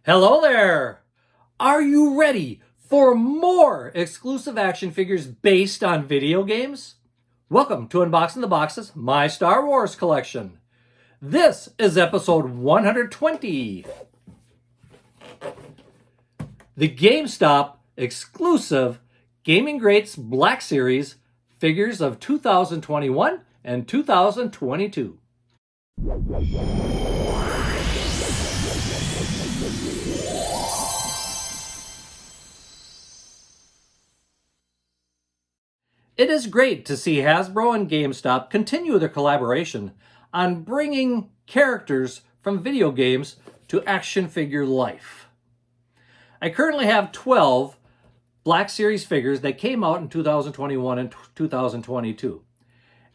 Hello there! Are you ready for more exclusive action figures based on video games? Welcome to Unboxing the Boxes, my Star Wars collection. This is episode 120. The GameStop exclusive Gaming Greats Black Series figures of 2021 and 2022. It is great to see Hasbro and GameStop continue their collaboration on bringing characters from video games to action figure life. I currently have 12 Black Series figures that came out in 2021 and 2022.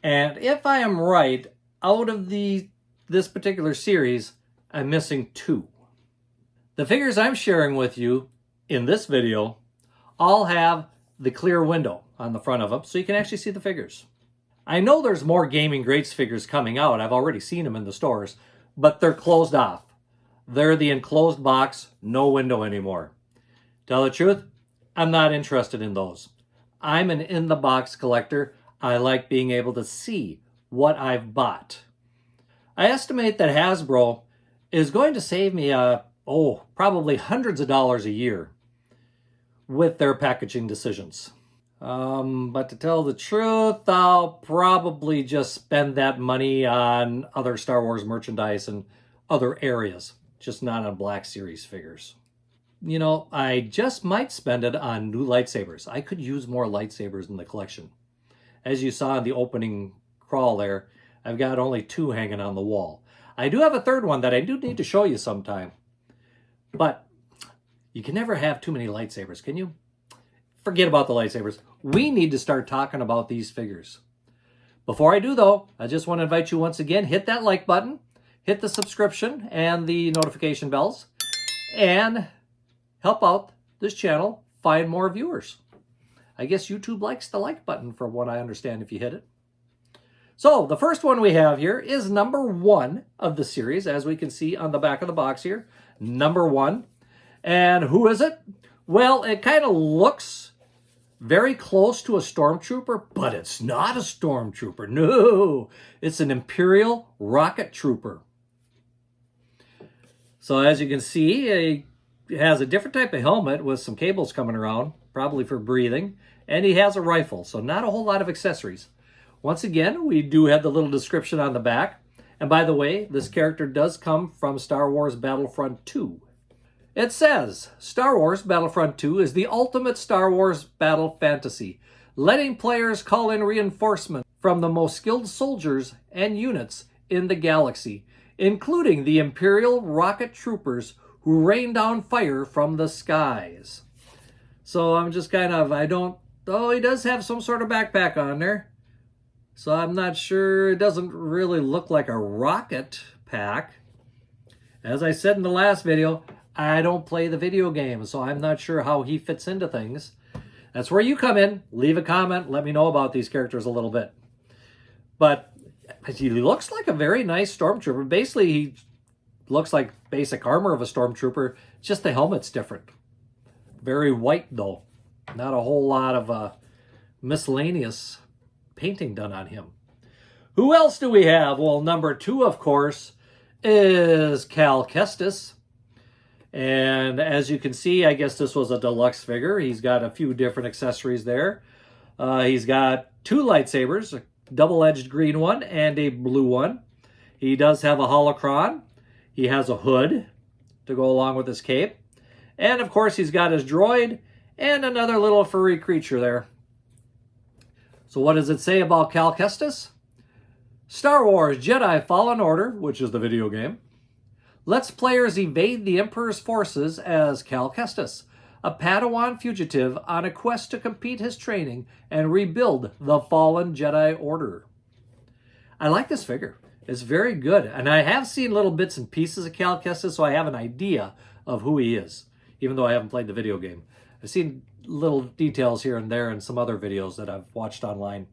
And if I am right, out of this particular series, I'm missing 2. The figures I'm sharing with you in this video all have the clear window on the front of them, so you can actually see the figures. I know there's more Gaming Greats figures coming out. I've already seen them in the stores, but they're closed off. They're the enclosed box, no window anymore. Tell the truth, I'm not interested in those. I'm an in-the-box collector. I like being able to see what I've bought. I estimate that Hasbro is going to save me probably hundreds of dollars a year with their packaging decisions. But to tell the truth, I'll probably just spend that money on other Star Wars merchandise and other areas, just not on Black Series figures. You know, I just might spend it on new lightsabers. I could use more lightsabers in the collection. As you saw in the opening crawl there, I've got only 2 hanging on the wall. I do have a third one that I do need to show you sometime. But you can never have too many lightsabers, can you? Forget about the lightsabers. We need to start talking about these figures. Before I do, though, I just want to invite you once again, hit that like button, hit the subscription and the notification bells, and help out this channel find more viewers. I guess YouTube likes the like button from what I understand if you hit it. So the first one we have here is number 1 of the series, as we can see on the back of the box here. Number 1. And who is it? Well, it kind of looks very close to a stormtrooper, but it's not a stormtrooper. No, it's an Imperial rocket trooper. So as you can see, it has a different type of helmet with some cables coming around, probably for breathing, and he has a rifle, so not a whole lot of accessories. Once again, we do have the little description on the back. And by the way, this character does come from Star Wars Battlefront 2. It says, Star Wars Battlefront 2 is the ultimate Star Wars battle fantasy, letting players call in reinforcements from the most skilled soldiers and units in the galaxy, including the Imperial rocket troopers who rain down fire from the skies. So I'm just kind of, he does have some sort of backpack on there. So I'm not sure, it doesn't really look like a rocket pack. As I said in the last video, I don't play the video game, so I'm not sure how he fits into things. That's where you come in. Leave a comment. Let me know about these characters a little bit. But he looks like a very nice stormtrooper. Basically, he looks like basic armor of a stormtrooper. Just the helmet's different. Very white, though. Not a whole lot of miscellaneous painting done on him. Who else do we have? Well, number 2, of course, is Cal Kestis. And as you can see, I guess this was a deluxe figure. He's got a few different accessories there. He's got 2 lightsabers, a double-edged green one and a blue one. He does have a holocron. He has a hood to go along with his cape. And of course, he's got his droid and another little furry creature there. So what does it say about Cal Kestis? Star Wars Jedi Fallen Order, which is the video game, lets players evade the Emperor's forces as Cal Kestis, a Padawan fugitive on a quest to complete his training and rebuild the fallen Jedi Order. I like this figure. It's very good. And I have seen little bits and pieces of Cal Kestis, so I have an idea of who he is, even though I haven't played the video game. I've seen little details here and there in some other videos that I've watched online.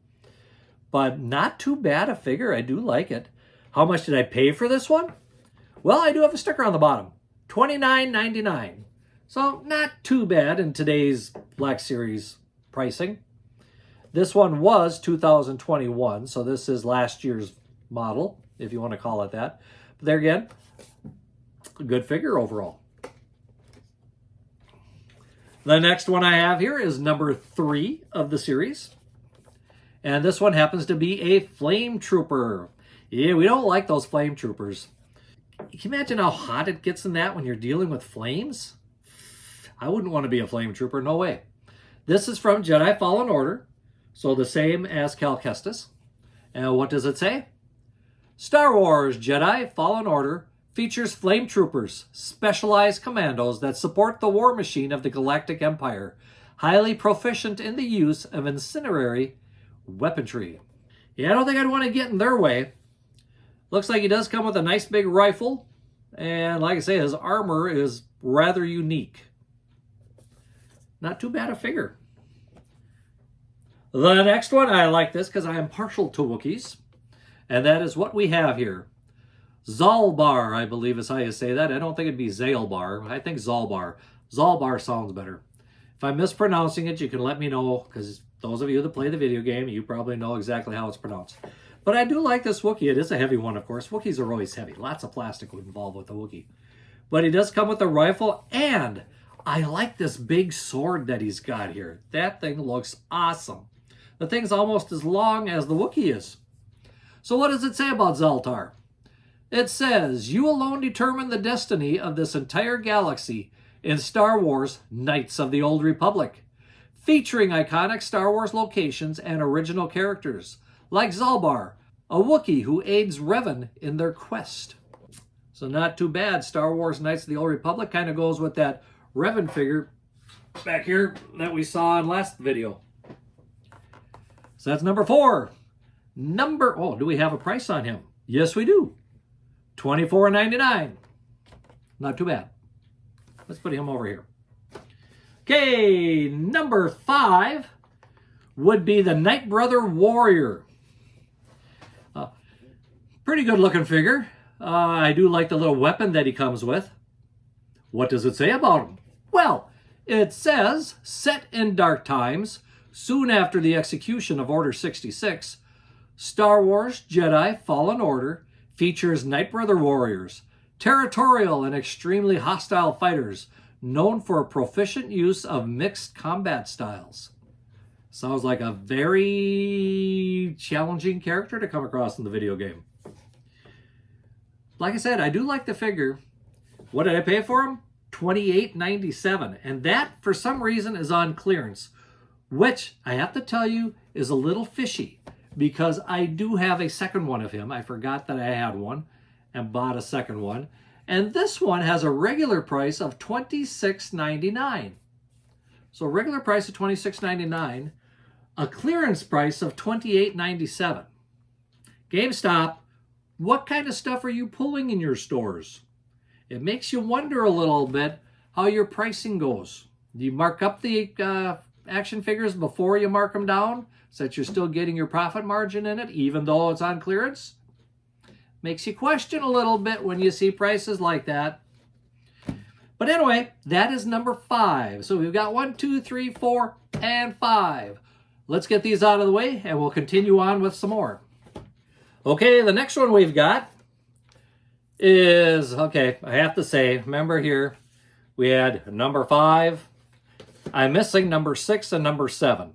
But not too bad a figure. I do like it. How much did I pay for this one? Well, I do have a sticker on the bottom. $29.99. So not too bad in today's Black Series pricing. This one was 2021, so this is last year's model, if you want to call it that. But there again, a good figure overall. The next one I have here is number 3 of the series. And this one happens to be a Flame Trooper. Yeah, we don't like those Flame Troopers. Can you imagine how hot it gets in that when you're dealing with flames? I wouldn't want to be a Flame Trooper, no way. This is from Jedi Fallen Order, so the same as Cal Kestis. And what does it say? Star Wars Jedi Fallen Order features Flame Troopers, specialized commandos that support the war machine of the Galactic Empire, highly proficient in the use of incendiary weaponry. Yeah, I don't think I'd want to get in their way. Looks like he does come with a nice big rifle, and like I say, his armor is rather unique. Not too bad a figure. The next one, I like this because I am partial to Wookiees, and that is what we have here. Zaalbar, I believe is how you say that. I don't think it'd be Zaalbar. I think Zaalbar. Zaalbar sounds better. If I'm mispronouncing it, you can let me know, because those of you that play the video game, you probably know exactly how it's pronounced. But I do like this Wookiee. It is a heavy one, of course. Wookiees are always heavy. Lots of plastic involved with the Wookiee. But he does come with a rifle, and I like this big sword that he's got here. That thing looks awesome. The thing's almost as long as the Wookiee is. So what does it say about Zaalbar? It says, you alone determine the destiny of this entire galaxy in Star Wars Knights of the Old Republic, featuring iconic Star Wars locations and original characters, like Zaalbar, a Wookiee who aids Revan in their quest. So not too bad. Star Wars Knights of the Old Republic kind of goes with that Revan figure back here that we saw in last video. So that's number 4. Do we have a price on him? Yes, we do. $24.99. Not too bad. Let's put him over here. Okay, number 5 would be the Nightbrother Warrior. Pretty good looking figure. I do like the little weapon that he comes with. What does it say about him? Well, it says, set in dark times, soon after the execution of Order 66, Star Wars Jedi Fallen Order features Nightbrother Warriors, territorial and extremely hostile fighters, known for a proficient use of mixed combat styles. Sounds like a very challenging character to come across in the video game. Like I said, I do like the figure. What did I pay for him? $28.97. And that, for some reason, is on clearance, which I have to tell you is a little fishy, because I do have a second one of him. I forgot that I had one and bought a second one. And this one has a regular price of $26.99. So a regular price of $26.99, a clearance price of $28.97. GameStop, what kind of stuff are you pulling in your stores? It makes you wonder a little bit how your pricing goes. Do you mark up the action figures before you mark them down so that you're still getting your profit margin in it, even though it's on clearance? Makes you question a little bit when you see prices like that. But anyway, that is number 5. So we've got 1, 2, 3, 4, and 5. Let's get these out of the way, and we'll continue on with some more. Okay, the next one we've got is, okay, I have to say, remember here, we had number 5. I'm missing number 6 and number 7.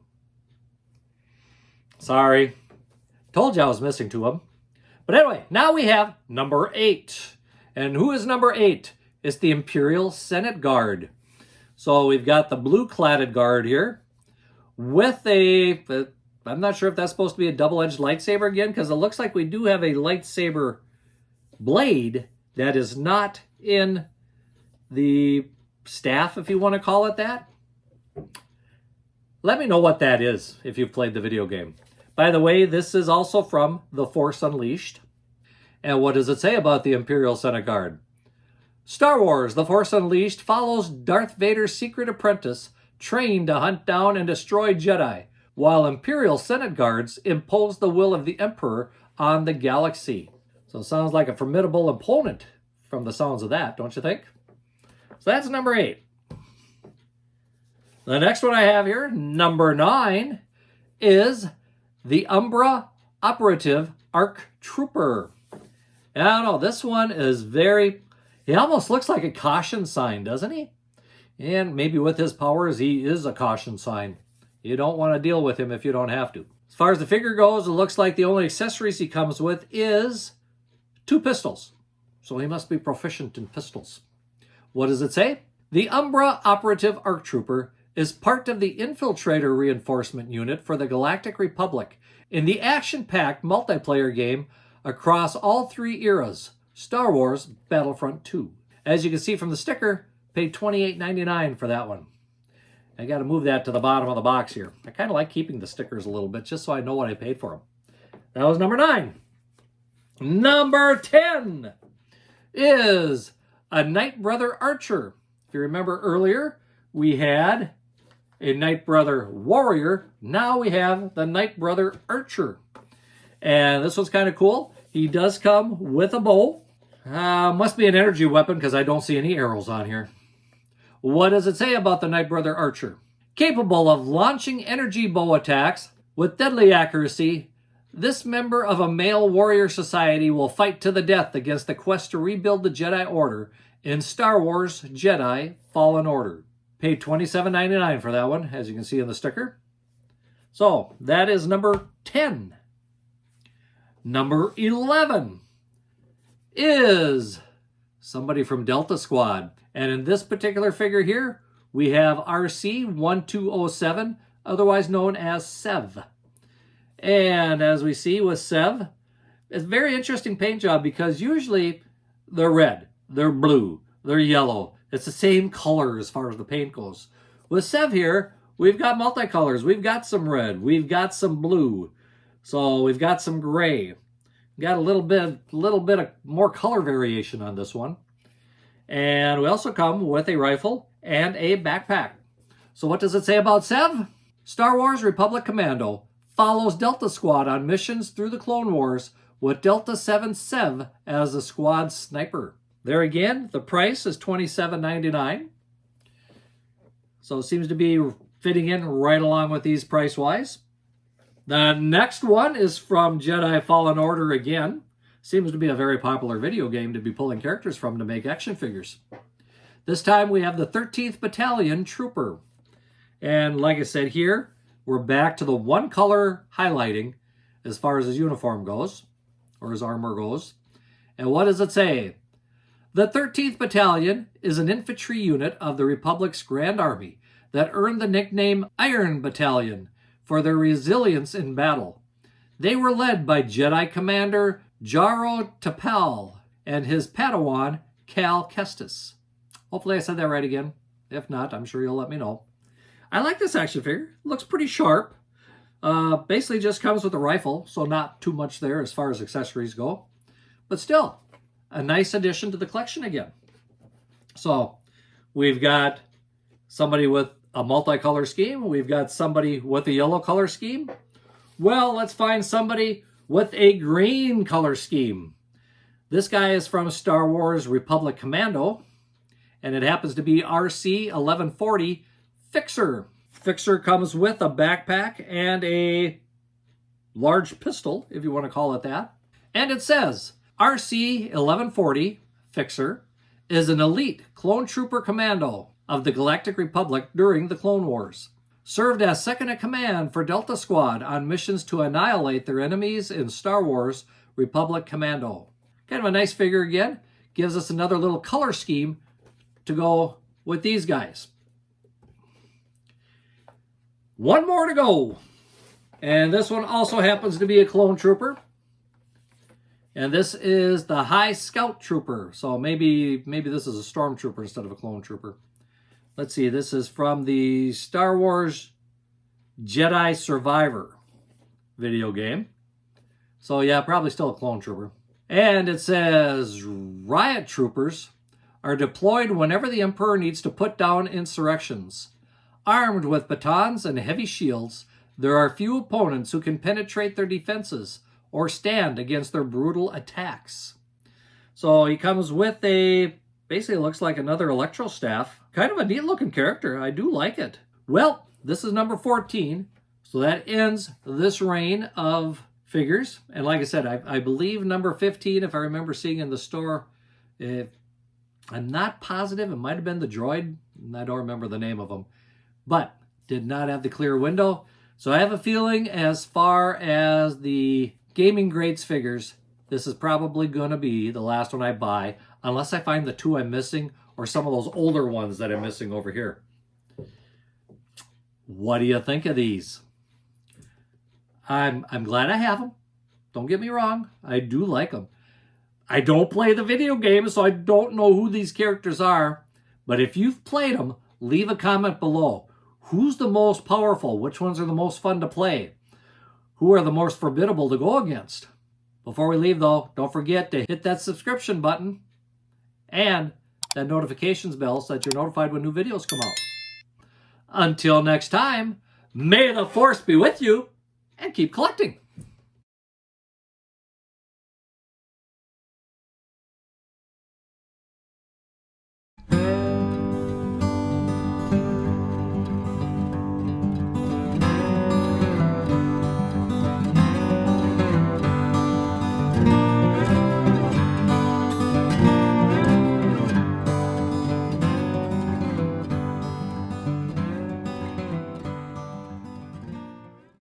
Sorry. Told you I was missing 2 of them. But anyway, now we have number 8. And who is number 8? It's the Imperial Senate Guard. So we've got the blue-cladded guard here with I'm not sure if that's supposed to be a double-edged lightsaber again, because it looks like we do have a lightsaber blade that is not in the staff, if you want to call it that. Let me know what that is if you've played the video game. By the way, this is also from The Force Unleashed. And what does it say about the Imperial Senate Guard? Star Wars The Force Unleashed follows Darth Vader's secret apprentice trained to hunt down and destroy Jedi, while Imperial Senate Guards impose the will of the Emperor on the galaxy. So it sounds like a formidable opponent from the sounds of that, don't you think? So that's number 8. The next one I have here, number 9, is the Umbra Operative Arc Trooper. And I don't know, this one is he almost looks like a caution sign, doesn't he? And maybe with his powers, he is a caution sign. You don't want to deal with him if you don't have to. As far as the figure goes, it looks like the only accessories he comes with is 2 pistols. So he must be proficient in pistols. What does it say? The Umbra Operative Arc Trooper is part of the Infiltrator Reinforcement Unit for the Galactic Republic in the action-packed multiplayer game across all 3 eras, Star Wars Battlefront 2. As you can see from the sticker, paid $28.99 for that one. I got to move that to the bottom of the box here. I kind of like keeping the stickers a little bit just so I know what I paid for them. That was number 9. Number 10 is a Nightbrother Archer. If you remember earlier, we had a Nightbrother Warrior. Now we have the Nightbrother Archer. And this one's kind of cool. He does come with a bow. Must be an energy weapon because I don't see any arrows on here. What does it say about the Nightbrother Archer? Capable of launching energy bow attacks with deadly accuracy, this member of a male warrior society will fight to the death against the quest to rebuild the Jedi Order in Star Wars Jedi Fallen Order. Paid $27.99 for that one, as you can see in the sticker. So, that is number 10. Number 11 is somebody from Delta Squad. And in this particular figure here, we have RC-1207, otherwise known as Sev. And as we see with Sev, it's a very interesting paint job because usually they're red, they're blue, they're yellow. It's the same color as far as the paint goes. With Sev here, we've got multicolors. We've got some red, we've got some blue, so we've got some gray. We've got a little bit of more color variation on this one. And we also come with a rifle and a backpack. So what does it say about Sev? Star Wars Republic Commando follows Delta Squad on missions through the Clone Wars with Delta 7 Sev as the squad sniper. There again, the price is $27.99. So it seems to be fitting in right along with these price-wise. The next one is from Jedi Fallen Order again. Seems to be a very popular video game to be pulling characters from to make action figures. This time we have the 13th Battalion Trooper. And like I said here, we're back to the one color highlighting as far as his uniform goes, or his armor goes. And what does it say? The 13th Battalion is an infantry unit of the Republic's Grand Army that earned the nickname Iron Battalion for their resilience in battle. They were led by Jedi Commander Jaro Tapal and his Padawan, Cal Kestis. Hopefully I said that right again. If not, I'm sure you'll let me know. I like this action figure. It looks pretty sharp. Basically just comes with a rifle, so not too much there as far as accessories go. But still, a nice addition to the collection again. So, we've got somebody with a multicolor scheme. We've got somebody with a yellow color scheme. Well, let's find somebody with a green color scheme. This guy is from Star Wars Republic Commando, and it happens to be RC-1140 Fixer. Fixer comes with a backpack and a large pistol, if you want to call it that. And it says, RC-1140 Fixer is an elite clone trooper commando of the Galactic Republic during the Clone Wars. Served as second-in-command for Delta Squad on missions to annihilate their enemies in Star Wars Republic Commando. Kind of a nice figure again. Gives us another little color scheme to go with these guys. One more to go. And this one also happens to be a clone trooper. And this is the High Scout Trooper. So maybe this is a stormtrooper instead of a clone trooper. Let's see, this is from the Star Wars Jedi Survivor video game. So yeah, probably still a clone trooper. And it says, riot troopers are deployed whenever the Emperor needs to put down insurrections. Armed with batons and heavy shields, there are few opponents who can penetrate their defenses or stand against their brutal attacks. So he comes with a Basically looks like another Electro Staff. Kind of a neat looking character. I do like it. Well, this is number 14. So that ends this reign of figures. And like I said, I believe number 15, if I remember seeing in the store, I'm not positive. It might have been the droid. I don't remember the name of them. But did not have the clear window. So I have a feeling as far as the Gaming Greats figures, this is probably going to be the last one I buy, unless I find the two I'm missing or some of those older ones that I'm missing over here. What do you think of these? I'm glad I have them. Don't get me wrong. I do like them. I don't play the video game, so I don't know who these characters are. But if you've played them, leave a comment below. Who's the most powerful? Which ones are the most fun to play? Who are the most formidable to go against? Before we leave, though, don't forget to hit that subscription button and that notifications bell so that you're notified when new videos come out. Until next time, may the Force be with you and keep collecting.